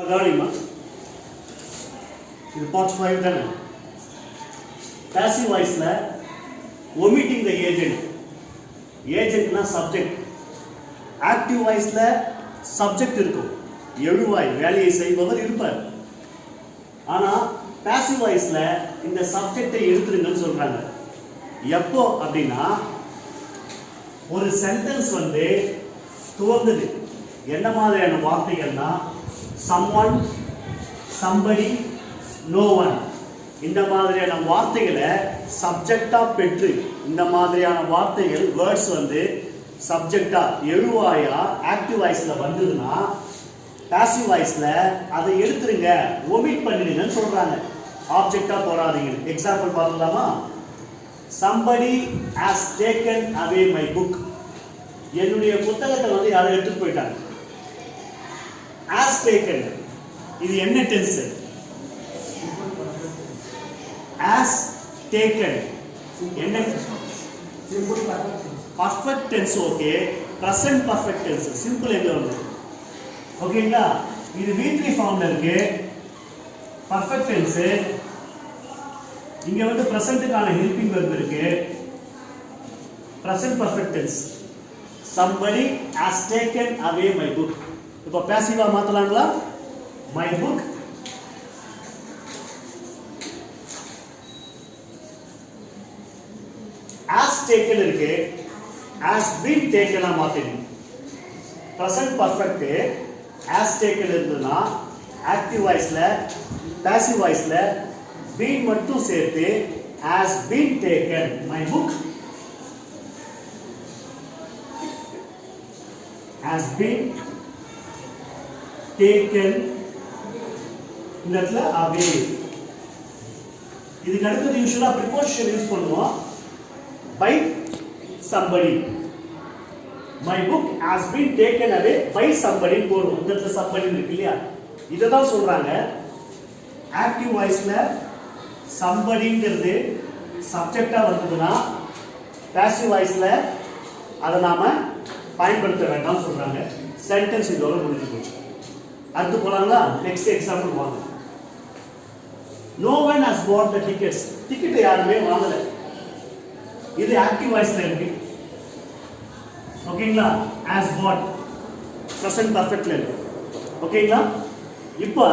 கவனிமா, இது பார்ட் 5 தானே. பாசிவ் வாய்ஸ்ல omitting the agent. ஏஜென்ட்னா சப்ஜெக்ட். ஆக்டிவ் வாய்ஸ்ல சப்ஜெக்ட் இருக்கும், எழுவாய் வேலையை செய்பவர் இருப்பார். ஆனா பாசிவ் வாய்ஸ்ல இந்த சப்ஜெக்டை எடுத்துருங்கன்னு சொல்றாங்க. எப்போ அப்படின்னா, ஒரு சென்டென்ஸ் வந்து துவங்குது என்ன மாதிரியான வார்த்தைகள்னா, someone, somebody, no one, இந்த மாதிரியான வார்த்தைகளை சப்ஜெக்டா பெற்று, இந்த மாதிரியான வார்த்தைகள் வேர்ட்ஸ் வந்து சப்ஜெக்டா எழுவாயா ஆக்டிவ் வாய்ஸ்ல வந்ததுன்னா, பாசிவ் வாய்ஸ்ல அதை எடுத்துருங்க, ஒமிட் பண்ணிடுங்கன்னு சொல்றாங்க. ஆப்ஜெக்டா போறாதீங்க. எக்ஸாம்பிள் பார்க்கலாமா? somebody has taken away my book. என்னுடைய புத்தகத்தை வந்து யாரும் எடுத்துட்டு போயிட்டாங்க. has taken, இது என்ன டென்ஸ்? has taken என்ன? Simple perfect tense. Okay, present perfect tense. Simple எங்க வருது? ஓகேங்களா? இது V3 ஃபார்ம்ல இருக்கு. பர்ஃபெக்ட் டென்ஸ் இங்க வந்து பிரசன்ட்டுக்கான ஹெல்பிங் வெர்ப் இருக்கு. Present perfect tense. somebody has taken away my book. இப்போ பாசிவா மாத்தலாங்களா? my book has taken இருக்கு, has been taken ஆ மாத்திடுங்க. present perfect has taken இருந்ததுன்னா ஆக்டிவ் வாய்ஸ்ல, பாசிவ் வாய்ஸ்ல been மட்டும் சேர்த்து has been taken. my book has been taken. இந்த இடத்துல away. இதுக்கு அடுத்தது யூசுவலா ப்ரிபோசிஷன் யூஸ் பண்ணுவோம். by somebody. my book has been taken away by somebody போடுவோம். இந்த இடத்துல somebody இருக்கு இல்லையா? இதை தான் சொல்றாங்க. ஆக்டிவ் வாய்ஸ்ல somebodyங்கிறது சப்ஜெக்டா வந்ததுன்னா, பாசிவ் வாய்ஸ்ல அதை நாம பயன்படுத்த வேண்டாம்னு சொல்றாங்க. சென்டென்ஸ் இதோட முடிஞ்சு போச்சு. அடுத்து போலாங்களா? நெக்ஸ்ட் எக்ஸாம்பிள் வாங்க. no one has bought the tickets. Ticket யாருமே வாங்கல. இது ஆக்டிவ் வாய்ஸ்ல இருக்கு. ஓகேங்களா? has bought present perfectல இருக்கு. ஓகேங்களா? இப்போ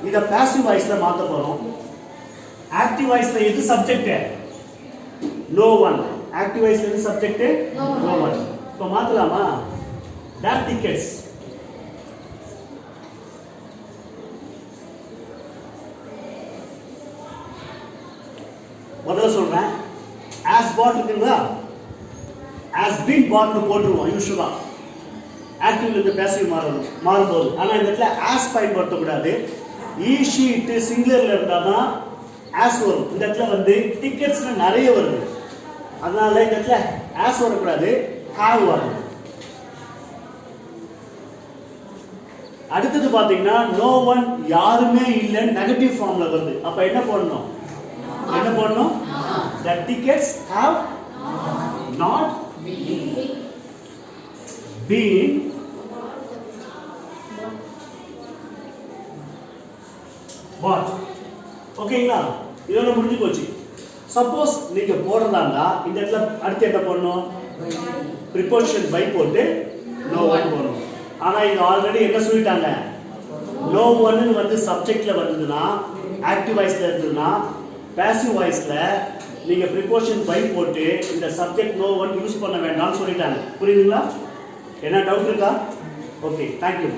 இத பாசிவ் வாய்ஸ்ல மாத்த போறோம். ஆக்டிவ் வாய்ஸ்ல எது சப்ஜெக்ட்? no one. ஆக்டிவ் வாய்ஸ்ல எது சப்ஜெக்ட்? no one. இப்போ மாத்தலாமா? that tickets. முதல்ல சொல்றேன், as bought இருக்குங்களா? has been bought னு போட்டுருவோம் யூசுவலா. ஆக்டிவ்ல இருந்து பாசிவ் மாறும்போது. ஆனா இந்த இடத்துல as பயன்படுத்த கூடாது. he she it சிங்குலர்ல இருந்தா தான் as வரும். இந்த இடத்துல வந்து டிக்கெட்ஸ்ல நிறைய வருது, அதனால இந்த இடத்துல as வரக்கூடாது, have வரும். அடுத்தது பாத்தீங்கன்னா, no one யாருமே இல்ல நெகட்டிவ் ஃபார்ம்ல வருது. அப்ப என்ன போடணும்? என்ன போடணும்? the tickets have not been bought. ஓகேங்களா? இதோட முடிஞ்சு போச்சு. சப்போஸ் நீங்க போடுறதா இந்த இடத்துல அடுத்து என்ன போடணும்? ப்ரிபோசிஷன் பை போட்டு no one போடணும். ஆனா இங்க ஆல்ரெடி என்ன சொல்லிட்டாங்க? no one னு வந்து சப்ஜெக்ட்ல வந்ததுன்னா, ஆக்டிவ் வாய்ஸ்ல இருந்ததுன்னா, பாசிவ் வாய்ஸ்ல நீங்க ப்ரிபோசிஷன் பை போட்டு இந்த சப்ஜெக்ட் no one யூஸ் பண்ண வேண்டாம்னு சொல்லிட்டாங்க. புரியுதுங்களா? என்ன டவுட் இருக்கா? Okay, thank you.